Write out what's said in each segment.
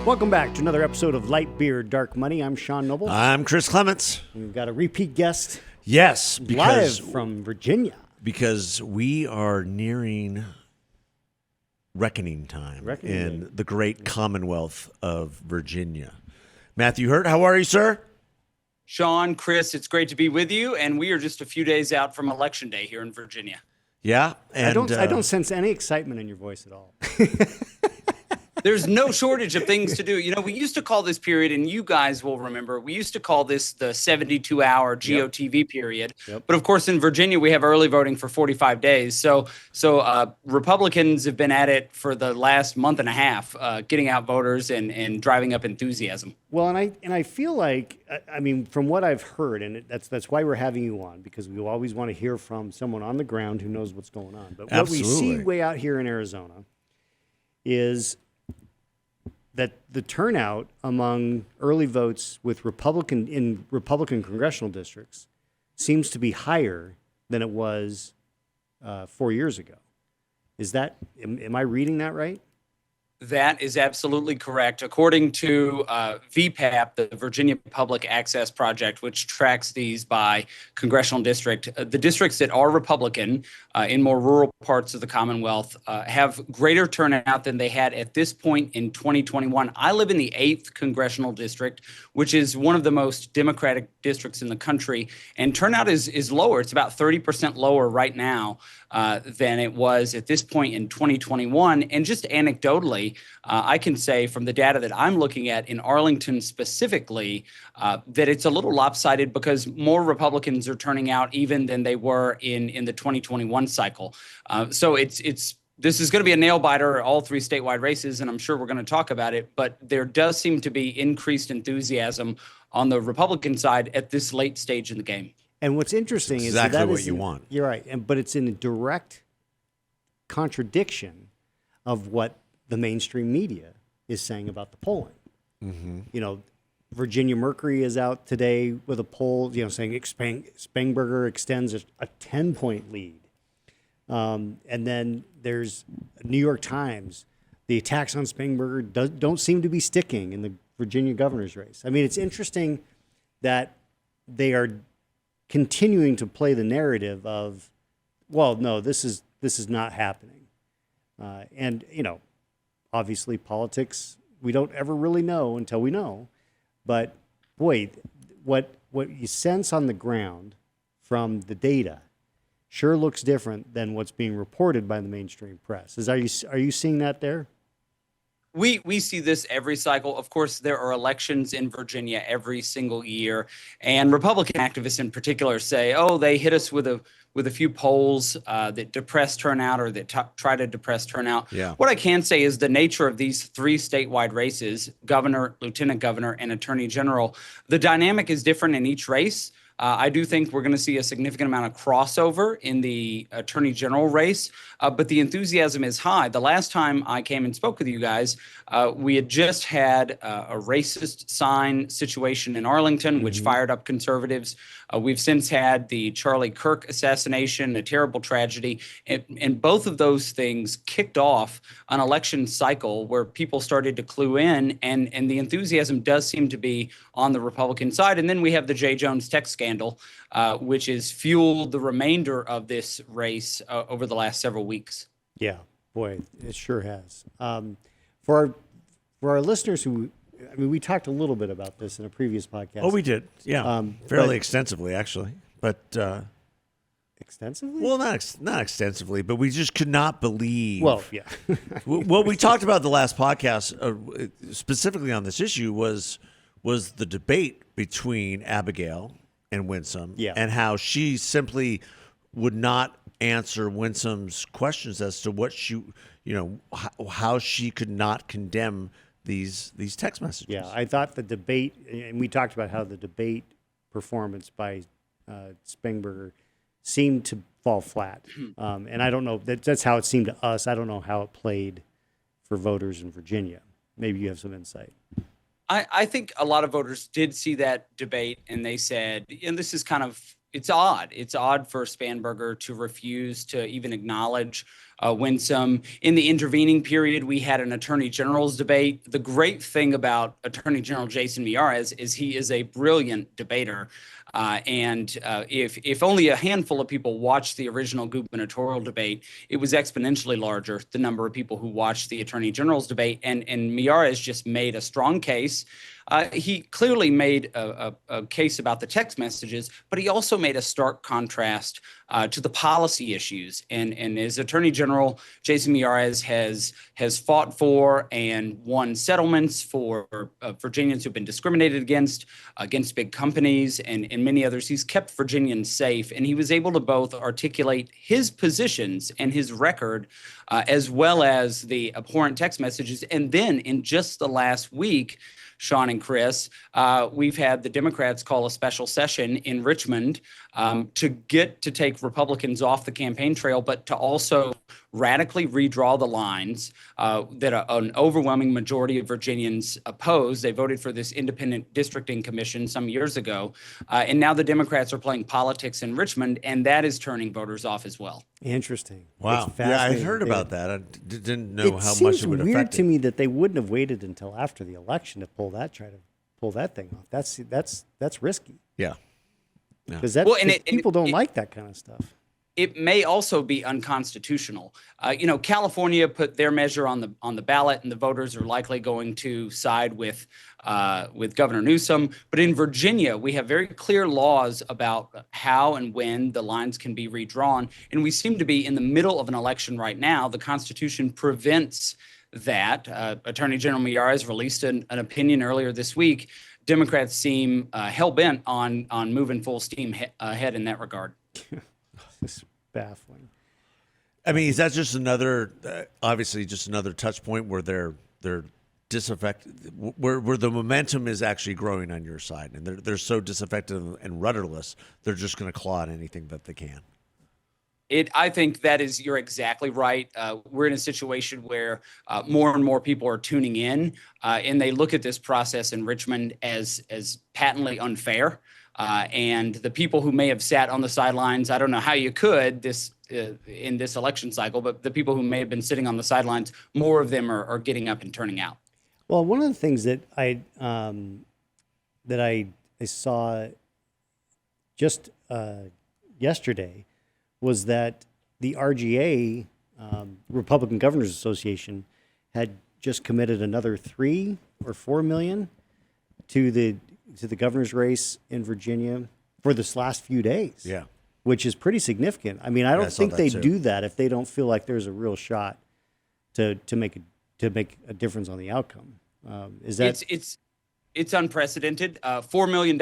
Welcome back to another episode of Light Beer, Dark Money. I'm Sean Noble. I'm Chris Clements. We've got a repeat guest. Yes, live from Virginia. Because we are nearing reckoning time in the great Commonwealth of Virginia. Matthew Hurtt, how are you, sir? Sean, Chris, it's great to be with you, and we are just a few days out from Election Day here in Virginia. Yeah, and I don't sense any excitement in your voice at all. There's no shortage of things to do. You know, we used to call this period, and you guys will remember, we used to call this the 72-hour GOTV period. Yep. But of course, in Virginia, we have early voting for 45 days. So Republicans have been at it for the last month and a half, getting out voters and driving up enthusiasm. Well, and I feel like, I mean, from what I've heard, and that's why we're having you on, because we always want to hear from someone on the ground who knows what's going on. But what we see way out here in Arizona is that the turnout among early votes with Republican congressional districts seems to be higher than it was 4 years ago. Is that, am I reading that right? That is absolutely correct. According to VPAP, the Virginia Public Access Project, which tracks these by congressional district, the districts that are Republican in more rural parts of the Commonwealth have greater turnout than they had at this point in 2021. I live in the 8th congressional district, which is one of the most Democratic districts in the country, and turnout is lower. It's about 30% lower right now than it was at this point in 2021. And just anecdotally, I can say from the data that I'm looking at in Arlington specifically, that it's a little lopsided because more Republicans are turning out even than they were in the 2021 cycle. So this is going to be a nail biter, all three statewide races, and I'm sure we're going to talk about it. But there does seem to be increased enthusiasm on the Republican side at this late stage in the game. And what's interesting is exactly what you want. You're right, but it's in a direct contradiction of what the mainstream media is saying about the polling. Mm-hmm. You know, Virginia Mercury is out today with a poll, saying Spangenberger extends a 10-point lead. And then there's New York Times. The attacks on Spangenberger don't seem to be sticking in the Virginia governor's race. I mean, it's interesting that they are continuing to play the narrative of, well, no, this is not happening. And, obviously politics, we don't ever really know until we know. But, boy, what you sense on the ground from the data sure looks different than what's being reported by the mainstream press. Are you seeing that there? We see this every cycle. Of course, there are elections in Virginia every single year, and Republican activists in particular say, "Oh, they hit us with a few polls that depress turnout or that try to depress turnout." Yeah. What I can say is the nature of these three statewide races, governor, lieutenant governor, and attorney general, the dynamic is different in each race. I do think we're going to see a significant amount of crossover in the attorney general race, but the enthusiasm is high. The last time I came and spoke with you guys, we had just had a racist sign situation in Arlington, which fired up conservatives. We've since had the Charlie Kirk assassination, a terrible tragedy, and both of those things kicked off an election cycle where people started to clue in, and the enthusiasm does seem to be on the Republican side. And then we have the J. Jones text scandal, which has fueled the remainder of this race over the last several weeks. Yeah, boy, it sure has. For our listeners we talked a little bit about this in a previous podcast. Oh, we did. Yeah. Fairly extensively, actually. But extensively? Well, not extensively, but we just could not believe. Well, yeah. What we talked about the last podcast, specifically on this issue, was the debate between Abigail and Winsome, and how she simply would not answer Winsome's questions as to what she, how she could not condemn these text messages. Yeah, I thought the debate, and we talked about how the debate performance by Spangenberger seemed to fall flat. And I don't know, that's how it seemed to us. I don't know how it played for voters in Virginia. Maybe you have some insight. I think a lot of voters did see that debate and they said, and this is kind of, it's odd. It's odd for Spangenberger to refuse to even acknowledge Winsome. In the intervening period, we had an attorney general's debate. The great thing about Attorney General Jason Miyares is he is a brilliant debater. If only a handful of people watched the original gubernatorial debate, it was exponentially larger, the number of people who watched the attorney general's debate. And Miyares just made a strong case. He clearly made a case about the text messages, but he also made a stark contrast to the policy issues. And as Attorney General, Jason Miyares has fought for and won settlements for Virginians who've been discriminated against big companies and many others. He's kept Virginians safe, and he was able to both articulate his positions and his record, as well as the abhorrent text messages. And then in just the last week, Sean and Chris, we've had the Democrats call a special session in Richmond to take Republicans off the campaign trail, but to also radically redraw the lines that an overwhelming majority of Virginians oppose. They voted for this independent districting commission some years ago, and now the Democrats are playing politics in Richmond, and that is turning voters off as well. Interesting. Wow. Yeah, I heard about that. I didn't know how much it would affect it. It seems weird to me that they wouldn't have waited until after the election to try to pull that thing off. That's risky. Yeah. Because people don't like that kind of stuff. It may also be unconstitutional. California put their measure on the ballot, and the voters are likely going to side with Governor Newsom. But in Virginia, we have very clear laws about how and when the lines can be redrawn, and we seem to be in the middle of an election right now. The Constitution prevents that. Attorney General Miyares released an opinion earlier this week. Democrats seem hell-bent on moving full steam ahead in that regard. It's baffling. I mean, is that just another, obviously, just another touch point where they're disaffected, where the momentum is actually growing on your side, and they're so disaffected and rudderless, they're just going to claw at anything that they can. I think you're exactly right. We're in a situation where more and more people are tuning in, and they look at this process in Richmond as patently unfair. And the people who may have sat on the sidelines, I don't know how you could in this election cycle, but the people who may have been sitting on the sidelines, more of them are getting up and turning out. Well, one of the things that I saw just yesterday was that the RGA, Republican Governors Association, had just committed another $3 or $4 million to the governor's race in Virginia for this last few days. Yeah, which is pretty significant. I mean, I don't think they do that if they don't feel like there's a real shot to make a difference on the outcome. Is that It's unprecedented. $4 million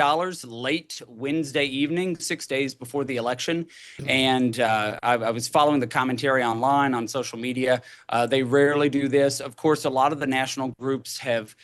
late Wednesday evening, 6 days before the election. And I was following the commentary online on social media. They rarely do this. Of course, a lot of the national groups have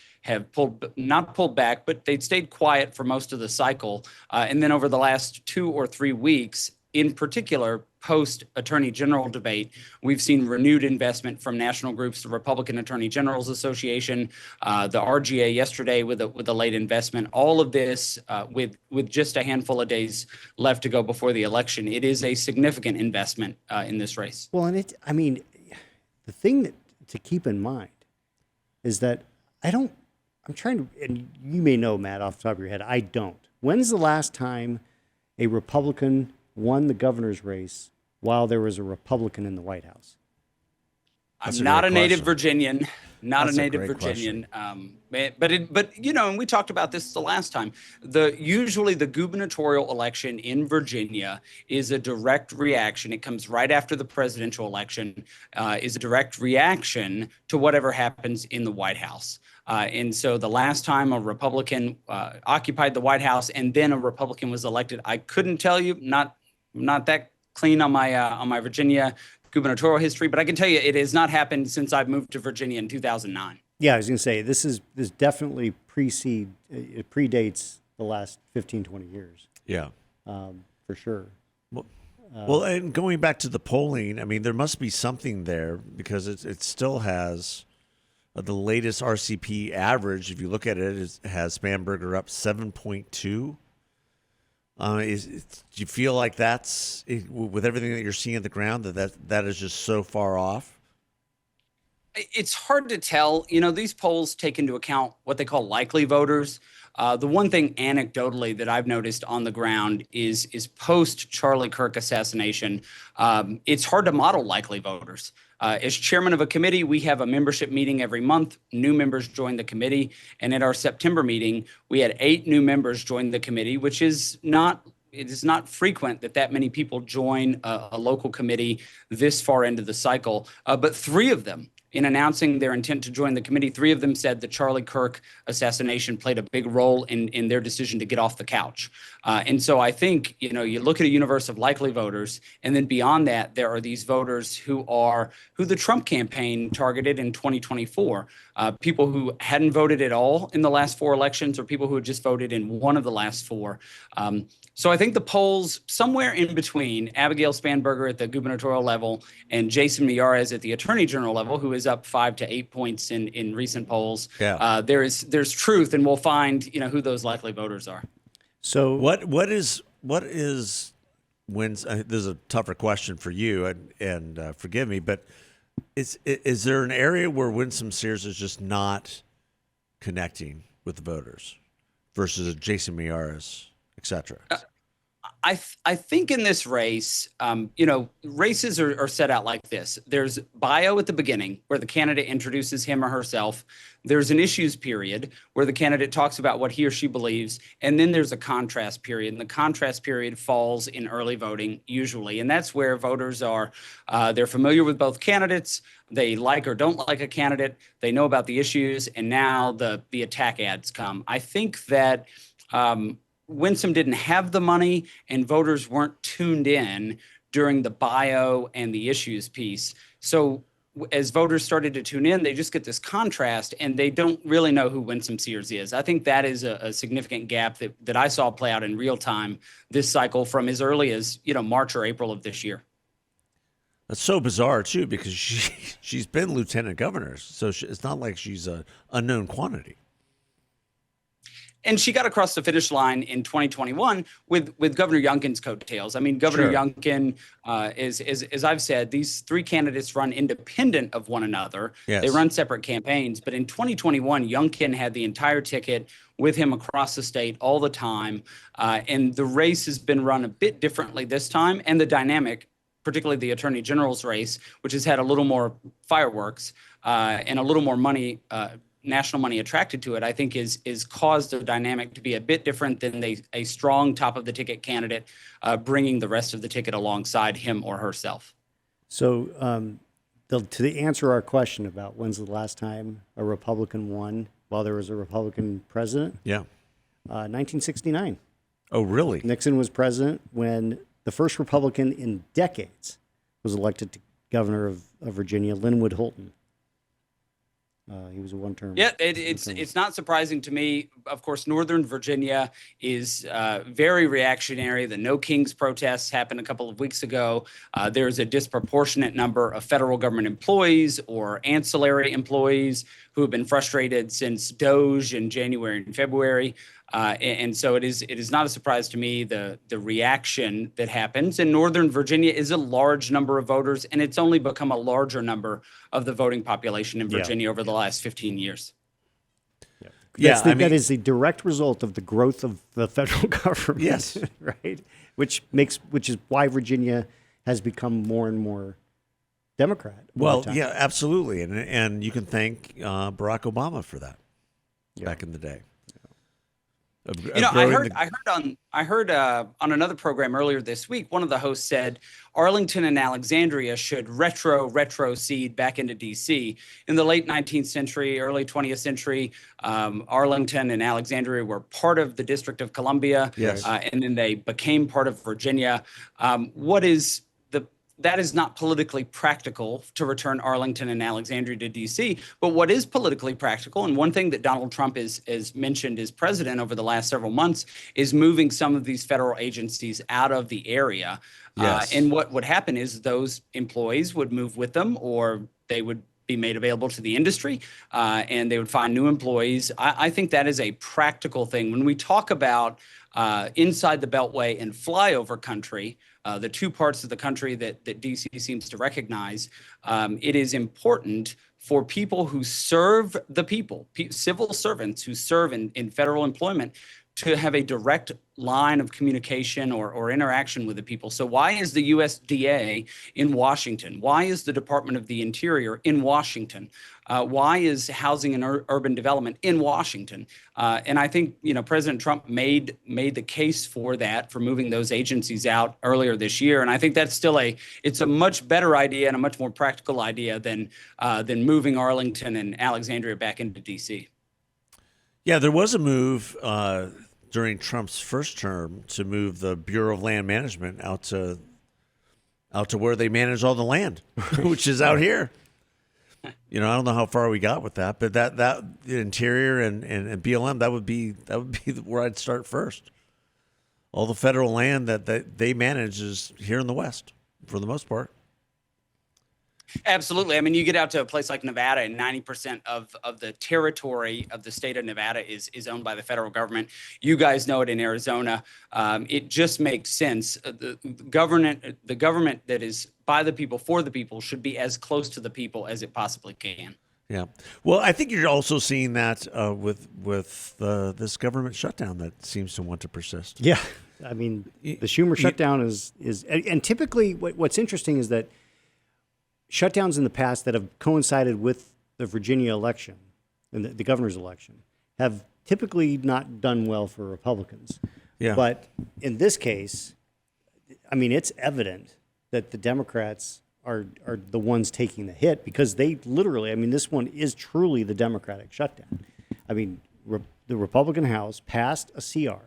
not pulled back, but they'd stayed quiet for most of the cycle. And then over the last 2 or 3 weeks, in particular, post-Attorney General debate, we've seen renewed investment from national groups, the Republican Attorney Generals Association, the RGA yesterday with a late investment. All of this with just a handful of days left to go before the election. It is a significant investment in this race. Well, and the thing to keep in mind is that I'm trying to, and you may know, Matt, off the top of your head, I don't. When's the last time a Republican won the governor's race while there was a Republican in the White House? I'm not a native Virginian, but and we talked about this the last time. Usually the gubernatorial election in Virginia is a direct reaction. It comes right after the presidential election, is a direct reaction to whatever happens in the White House. And so the last time a Republican occupied the White House and then a Republican was elected, I couldn't tell you, not that clean on my Virginia gubernatorial history, but I can tell you it has not happened since I've moved to Virginia in 2009. Yeah, I was going to say this definitely predates the last 15, 20 years. Yeah, for sure. Well, and going back to the polling, I mean, there must be something there because it still has the latest RCP average. If you look at it, has Spanberger up 7.2 Do you feel like that's, with everything that you're seeing on the ground, that is just so far off? It's hard to tell. You know, these polls take into account what they call likely voters. The one thing anecdotally that I've noticed on the ground is post Charlie Kirk assassination, it's hard to model likely voters. As chairman of a committee, we have a membership meeting every month. New members join the committee. And at our September meeting, we had 8 new members join the committee, which is not it is not frequent that many people join a local committee this far into the cycle. But 3 of them, in announcing their intent to join the committee, 3 of them said the Charlie Kirk assassination played a big role in their decision to get off the couch. And so I think, you know, you look at a universe of likely voters, and then beyond that, there are these voters who the Trump campaign targeted in 2024, people who hadn't voted at all in the last 4 elections, or people who had just voted in one of the last 4. So I think the polls somewhere in between Abigail Spanberger at the gubernatorial level and Jason Miyares at the attorney general level, who is up 5 to 8 points in recent polls. Yeah. There's truth, and we'll find, you know, who those likely voters are. So what is This is a tougher question for you, and forgive me, but is there an area where Winsome Sears is just not connecting with the voters versus Jason Miyares, et cetera? I think in this race, you know, races are set out like this. There's bio at the beginning where the candidate introduces him or herself. There's an issues period where the candidate talks about what he or she believes. And then there's a contrast period. And the contrast period falls in early voting usually. And that's where voters are, they're familiar with both candidates. They like or don't like a candidate. They know about the issues. And now the attack ads come. I think that Winsome didn't have the money and voters weren't tuned in during the bio and the issues piece. So as voters started to tune in, they just get this contrast and they don't really know who Winsome Sears is. I think that is a significant gap that I saw play out in real time this cycle from as early as, you know, March or April of this year. That's so bizarre, too, because she's been lieutenant governor. So it's not like she's an unknown quantity. And she got across the finish line in 2021 with Governor Youngkin's coattails. I mean, Governor Youngkin, as I've said, these 3 candidates run independent of one another. Yes. They run separate campaigns. But in 2021, Youngkin had the entire ticket with him across the state all the time. And the race has been run a bit differently this time. And the dynamic, particularly the attorney general's race, which has had a little more fireworks and a little more money, national money attracted to it, I think is caused the dynamic to be a bit different than a strong top of the ticket candidate bringing the rest of the ticket alongside him or herself. So to answer our question about when's the last time a Republican won while there was a Republican president? Yeah. 1969. Oh, really? Nixon was president when the first Republican in decades was elected to governor of Virginia, Linwood Holton. He was a one-term. Yeah, it's not surprising to me. Of course, Northern Virginia is very reactionary. The No Kings protests happened a couple of weeks ago. There's a disproportionate number of federal government employees or ancillary employees who have been frustrated since Doge in January and February. And so it is not a surprise to me the reaction that happens. And Northern Virginia is a large number of voters, and it's only become a larger number of the voting population in Virginia over the last 15 years. That is the direct result of the growth of the federal government. Yes, right. Which is why Virginia has become more and more Democrat. Well, yeah, absolutely, and you can thank Barack Obama for that back in the day. You know, I heard on another program earlier this week, one of the hosts said Arlington and Alexandria should retrocede back into D.C. In the late 19th century, early 20th century, Arlington and Alexandria were part of the District of Columbia, and then they became part of Virginia. That is not politically practical to return Arlington and Alexandria to D.C. But what is politically practical, and one thing that Donald Trump has mentioned as president over the last several months, is moving some of these federal agencies out of the area. And what would happen is those employees would move with them, or they would be made available to the industry, and they would find new employees. I think that is a practical thing. When we talk about inside the Beltway and flyover country, the two parts of the country that DC seems to recognize, it is important for people who serve the people, civil servants who serve in federal employment, to have a direct line of communication or interaction with the people. So why is the USDA in Washington? Why is the Department of the Interior in Washington? Why is Housing and Urban Development in Washington? And I think, President Trump made the case for that, for moving those agencies out earlier this year. And I think that's still it's a much better idea and a much more practical idea than moving Arlington and Alexandria back into DC. Yeah, there was a move during Trump's first term to move the Bureau of Land Management out to where they manage all the land, which is out here. I don't know how far we got with that, but that the Interior and BLM, that would be where I'd start first. All the federal land that they manage is here in the West for the most part. Absolutely. I mean, you get out to a place like Nevada, and 90% of the territory of the state of Nevada is owned by the federal government. You guys know it in Arizona. It just makes sense. The government that is by the people, for the people, should be as close to the people as it possibly can. Yeah. Well, I think you're also seeing that with this government shutdown that seems to want to persist. Yeah. I mean, the Schumer shutdown is and typically what's interesting is that shutdowns in the past that have coincided with the Virginia election and the governor's election have typically not done well for Republicans. Yeah. But in this case, I mean, it's evident that the Democrats are the ones taking the hit, because they literally, I mean, this one is truly the Democratic shutdown. I mean, the Republican House passed a CR,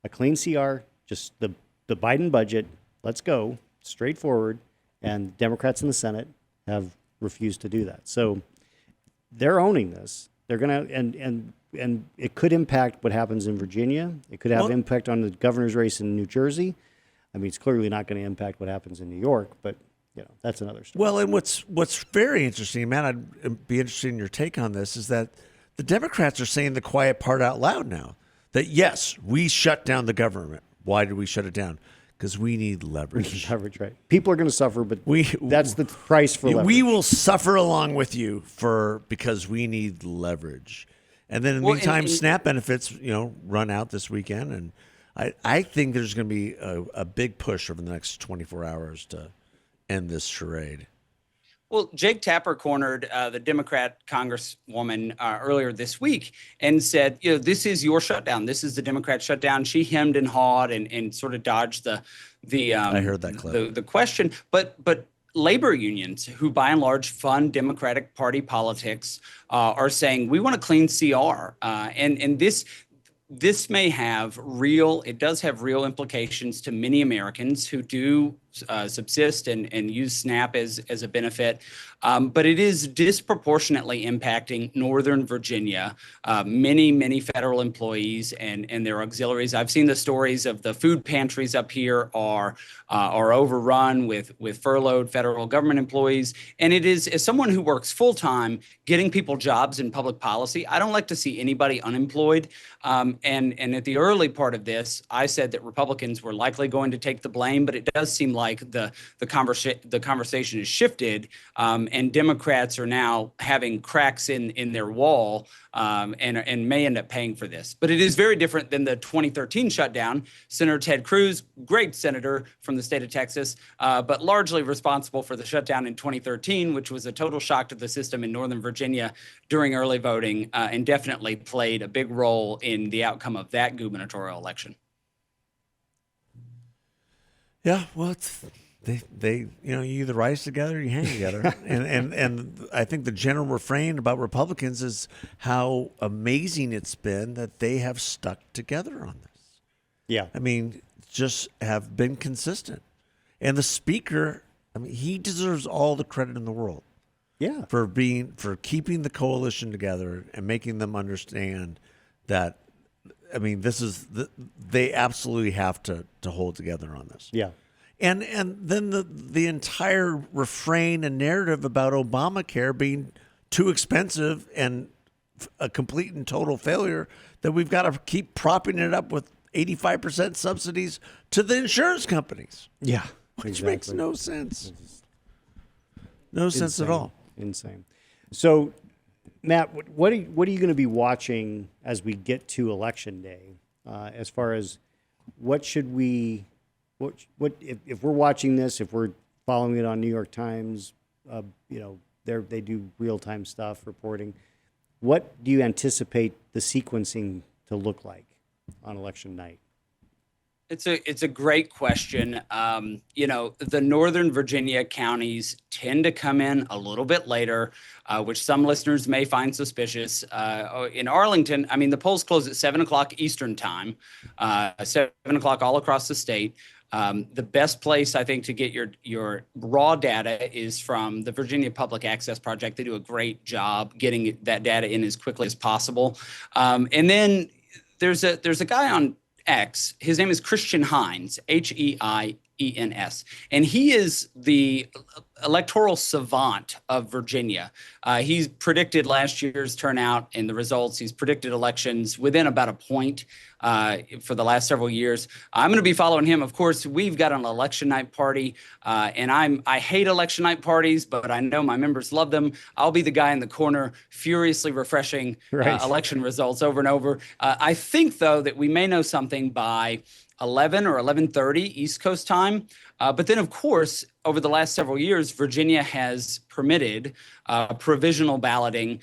a clean CR, just the Biden budget, let's go, straightforward. And Democrats in the Senate have refused to do that. So they're owning this. They're going to, and it could impact what happens in Virginia. It could have impact on the governor's race in New Jersey. I mean, it's clearly not going to impact what happens in New York, but that's another story. Well, and what's very interesting, Matt, I'd be interested in your take on this, is that the Democrats are saying the quiet part out loud now. That yes, we shut down the government. Why did we shut it down? Because we need leverage. Leverage, right? People are going to suffer, but that's the price for leverage. We will suffer along with you because we need leverage. And then in the meantime, SNAP benefits, run out this weekend, and I think there's going to be a big push over the next 24 hours to end this charade. Well, Jake Tapper cornered the Democrat Congresswoman earlier this week and said, this is your shutdown. This is the Democrat shutdown. She hemmed and hawed and sort of dodged the I heard that clip. The question. But labor unions, who by and large fund Democratic Party politics, are saying we want a clean CR. And this may have it does have real implications to many Americans who do subsist and use SNAP as a benefit. But it is disproportionately impacting Northern Virginia, many federal employees and their auxiliaries. I've seen the stories of the food pantries up here are overrun with furloughed federal government employees. And it is, as someone who works full time, getting people jobs in public policy, I don't like to see anybody unemployed. And at the early part of this, I said that Republicans were likely going to take the blame, but it does seem like the conversation has shifted, and Democrats are now having cracks in their wall, and may end up paying for this. But it is very different than the 2013 shutdown. Senator Ted Cruz, great senator from the state of Texas, but largely responsible for the shutdown in 2013, which was a total shock to the system in Northern Virginia during early voting, and definitely played a big role in the outcome of that gubernatorial election. Yeah, well, they you either rise together or you hang together, and I think the general refrain about Republicans is how amazing it's been that they have stuck together on this. Yeah, I mean, just have been consistent, and the speaker, I mean, he deserves all the credit in the world. Yeah, for keeping the coalition together and making them understand that. I mean, this is they absolutely have to hold together on this. Yeah. And then the entire refrain and narrative about Obamacare being too expensive and a complete and total failure, that we've got to keep propping it up with 85% subsidies to the insurance companies. Yeah. Which makes no sense. No sense at all. Insane. So, Matt, what are you going to be watching as we get to Election Day? As far as what should we, if we're watching this, if we're following it on New York Times, they do real time stuff reporting. What do you anticipate the sequencing to look like on election night? It's a great question. The Northern Virginia counties tend to come in a little bit later, which some listeners may find suspicious. In Arlington, I mean, the polls close at 7 o'clock Eastern time, 7 o'clock all across the state. The best place, I think, to get your raw data is from the Virginia Public Access Project. They do a great job getting that data in as quickly as possible. And then there's a guy on X. His name is Christian Hines, Heins, and he is the electoral savant of Virginia. He's predicted last year's turnout and the results. He's predicted elections within about a point for the last several years. I'm going to be following him. Of course, we've got an election night party, and I hate election night parties, but I know my members love them. I'll be the guy in the corner furiously refreshing election results over and over. I think, though, that we may know something by 11 or 11:30 East Coast time. But then, of course, over the last several years, Virginia has permitted provisional balloting.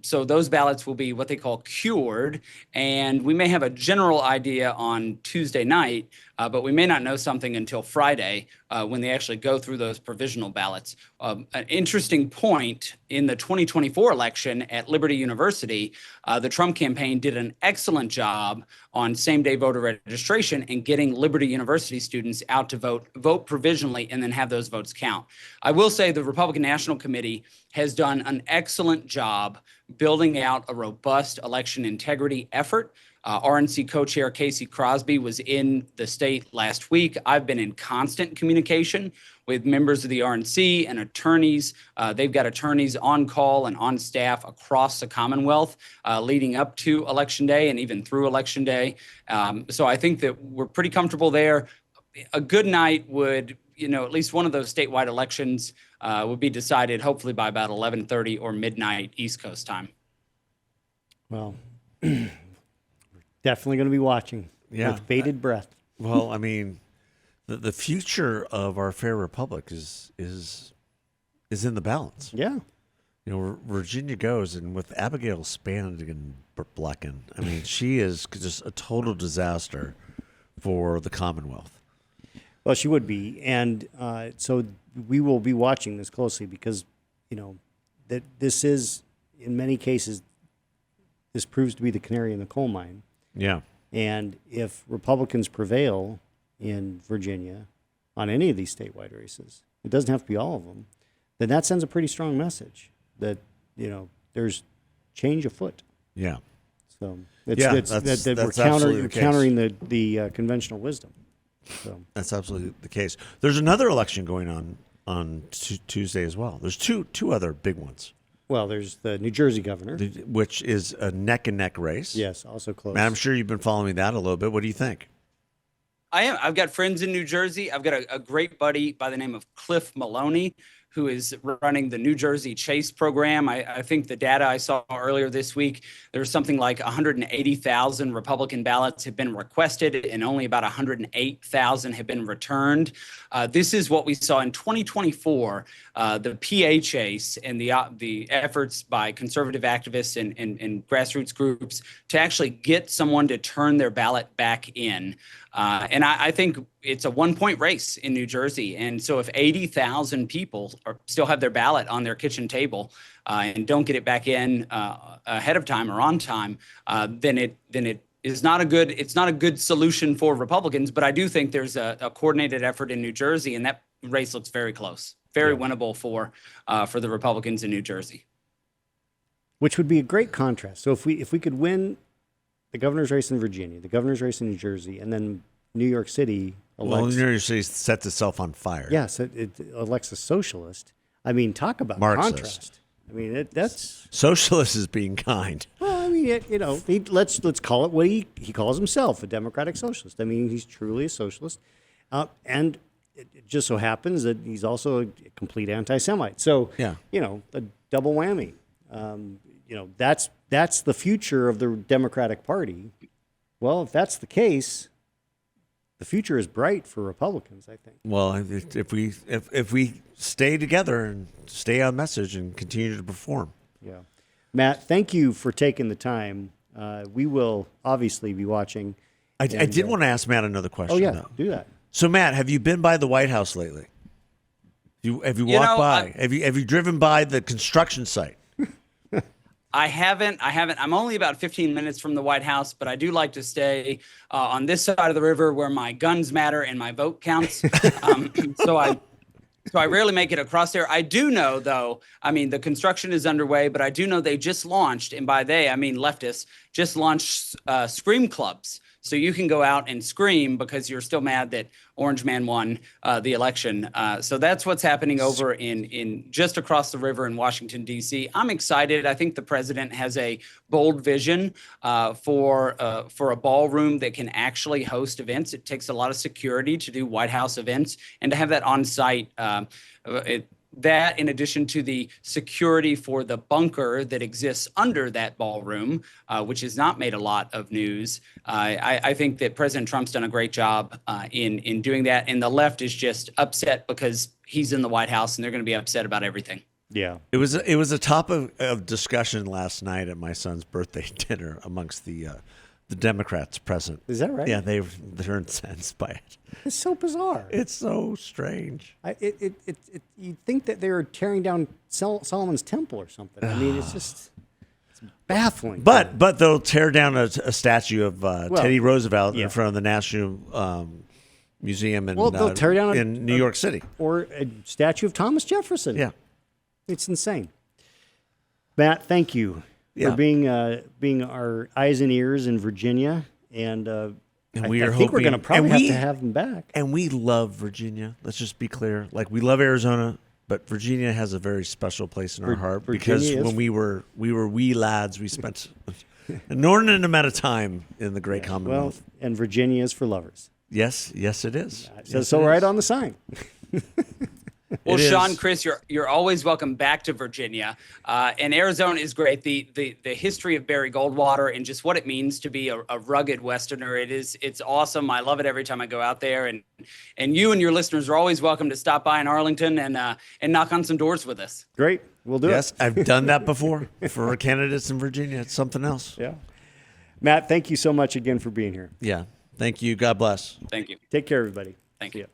So those ballots will be what they call cured. And we may have a general idea on Tuesday night, but we may not know something until Friday when they actually go through those provisional ballots. An interesting point in the 2024 election at Liberty University, the Trump campaign did an excellent job on same-day voter registration and getting Liberty University students out to vote provisionally, and then have those votes count. I will say the Republican National Committee has done an excellent job building out a robust election integrity effort. RNC co-chair Casey Crosby was in the state last week. I've been in constant communication with members of the RNC and attorneys. They've got attorneys on call and on staff across the Commonwealth leading up to Election Day and even through Election Day. So I think that we're pretty comfortable there. A good night would, at least one of those statewide elections would be decided hopefully by about 11:30 or midnight East Coast time. Well, definitely going to be watching with bated breath. Well, I mean, the future of our fair republic is in the balance. Yeah. Virginia goes, and with Abigail Spangen Blecken, I mean, she is just a total disaster for the Commonwealth. Well, she would be, and so we will be watching this closely because, that this is, in many cases, this proves to be the canary in the coal mine. Yeah. And if Republicans prevail in Virginia on any of these statewide races, it doesn't have to be all of them, then that sends a pretty strong message that, there's change afoot. Yeah. So that's we're countering the conventional wisdom. So that's absolutely the case. There's another election going on Tuesday as well. There's two other big ones. Well, there's the New Jersey governor, which is a neck and neck race. Yes, also close. And I'm sure you've been following that a little bit. What do you think? I am. I've got friends in New Jersey. I've got a great buddy by the name of Cliff Maloney, who is running the New Jersey Chase program. I think the data I saw earlier this week, there's something like 180,000 Republican ballots have been requested and only about 108,000 have been returned. This is what we saw in 2024, the PA Chase and the efforts by conservative activists and grassroots groups to actually get someone to turn their ballot back in. And I think it's a 1-point race in New Jersey. And so if 80,000 people still have their ballot on their kitchen table and don't get it back in ahead of time or on time, then it is not a good solution for Republicans. But I do think there's a coordinated effort in New Jersey, and that race looks very close, very winnable for the Republicans in New Jersey. Which would be a great contrast. So if we could win the governor's race in Virginia, the governor's race in New Jersey, and then New York City Well, New York City sets itself on fire. Yes, it elects a socialist. I mean, talk about Marxist. contrast. I mean, that's Socialist is being kind. well. I mean, let's call it what he calls himself, a democratic socialist. I mean, he's truly a socialist, and it just so happens that he's also a complete anti-Semite. So yeah, a double whammy. That's the future of the Democratic Party. Well, if that's the case, the future is bright for Republicans, I think. Well, if we stay together and stay on message and continue to perform. Yeah. Matt, thank you for taking the time. We will obviously be watching. I did want to ask Matt another question. Oh, yeah, though. do that. So, Matt, have you been by the White House lately? Have you walked by? Have you driven by the construction site? I haven't. I'm only about 15 minutes from the White House, but I do like to stay on this side of the river where my guns matter and my vote counts. So I rarely make it across there. I do know, though, I mean, the construction is underway, but I do know they just launched, and by they, I mean leftists, just launched scream clubs. So you can go out and scream because you're still mad that Orange Man won the election. So that's what's happening over in just across the river in Washington, D.C. I'm excited. I think the president has a bold vision for a ballroom that can actually host events. It takes a lot of security to do White House events, and to have that on site, that, in addition to the security for the bunker that exists under that ballroom, which has not made a lot of news, I think that President Trump's done a great job in doing that. And the left is just upset because he's in the White House, and they're going to be upset about everything. Yeah, it was a topic of discussion last night at my son's birthday dinner amongst the Democrats present. Is that right? Yeah, they're incensed by it. It's so bizarre. It's so strange. You'd think that they were tearing down Solomon's temple or something. I mean, it's baffling. But they'll tear down a statue of Teddy Roosevelt in front of the National Museum they'll tear down in New York City. Or a statue of Thomas Jefferson. Yeah. It's insane. Matt, thank you for being our eyes and ears in Virginia. And I think we're going to probably have to have him back. And we love Virginia. Let's just be clear. Like, we love Arizona, but Virginia has a very special place in our heart because when we were wee lads, we spent an inordinate amount of time in the great Commonwealth. Well, and Virginia is for lovers. Yes, it is. It says so right on the sign. Well, Sean, Chris, you're always welcome back to Virginia, and Arizona is great. The history of Barry Goldwater and just what it means to be a rugged Westerner, it's awesome. I love it every time I go out there, and you and your listeners are always welcome to stop by in Arlington and knock on some doors with us. Great, we'll do it. Yes, I've done that before for candidates in Virginia. It's something else. Yeah, Matt, thank you so much again for being here. Yeah, thank you. God bless. Thank you. Take care, everybody. Thank you.